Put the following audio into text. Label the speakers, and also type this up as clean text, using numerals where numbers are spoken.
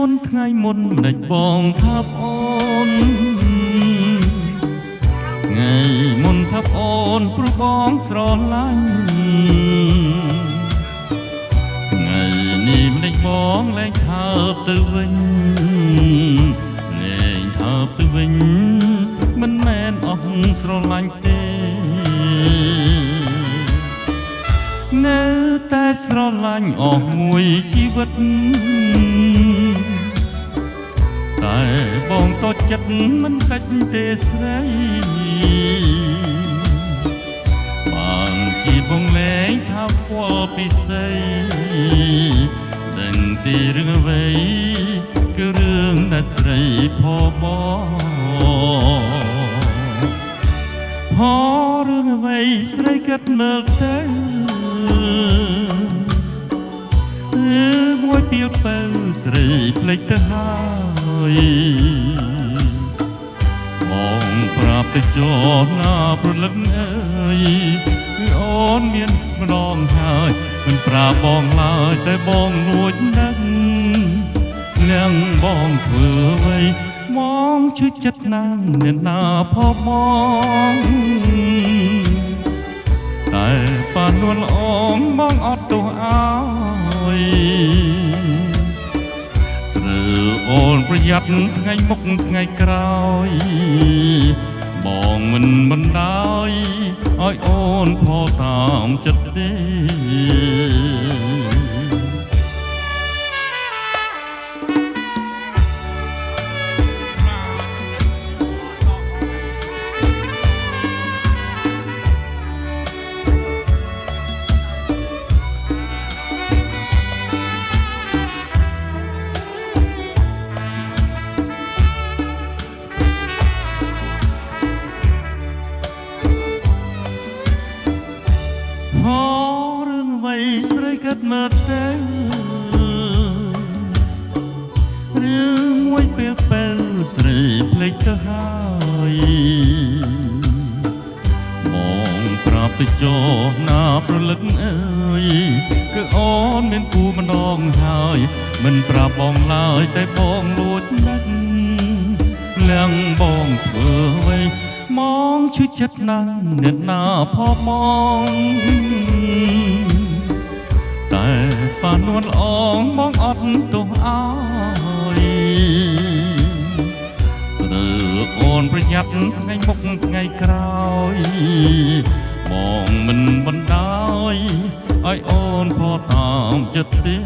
Speaker 1: មុនថ្ងៃមុនមិនដេចបងថាអូនថ្ងៃមុនថាអូនព្រោះបងស្រឡាញ់ថ្ងៃនេះមិនដេចបងលែងថើបទៅវិញលែងថើបទៅវិញមិនមែនអស់ស្រឡាញ់ទេនៅតែស្រឡាញ់អស់មួយជីវិតតែបងតូចចិត្តមិនកាច់ទេស្រីបងជាបងលែងថាវល់ពិសេសដឹងទីរឿងអ្វីគឺរឿងដែលស្រីផបងរឿងអ្វីស្រីគិតមើលទៅមួយពីលទៅស្រីភ្លេចទៅហើយបងប្រាប់ទៅចោលណាប្រលឹកអើយគឺអូនមានម្ដងហើយមិនប្រាប់បងឡើយតែបងលួចដឹងលៀងបងធ្វើអ្វីបងឈឺចិត្តណាស់អ្នកណាផបងតែប៉ានួនអងបងអត់ទោះអើយត្រូវអូនប្រយ័ត្នថ្ងៃមុខថ្ងៃក្រោយបងមិនបណ្ដោយឲ្យអូនផលតាមចិត្តទេរឿងអ្វីស្រីគិតមើលទៅរឿងមួយពេលស្រីភ្លេចទៅហើយបងប្រាប់ទៅចោលណាប្រលឹកអើយគឺអូនមានគូម្ដងហើយមិនប្រាប់បងឡើយតែបងលួចដឹងលៀងបងធ្វើអ្វីមកឈឺចិត្តណាស់អ្នកណាផបងតែប៉ានួនអងបងអត់ទោះអើយត្រូវអូនប្រយ័ត្នថ្ងៃមុខថ្ងៃក្រោយបងមិនបណ្ដោយឲ្យអូនផតាមចិត្តទេ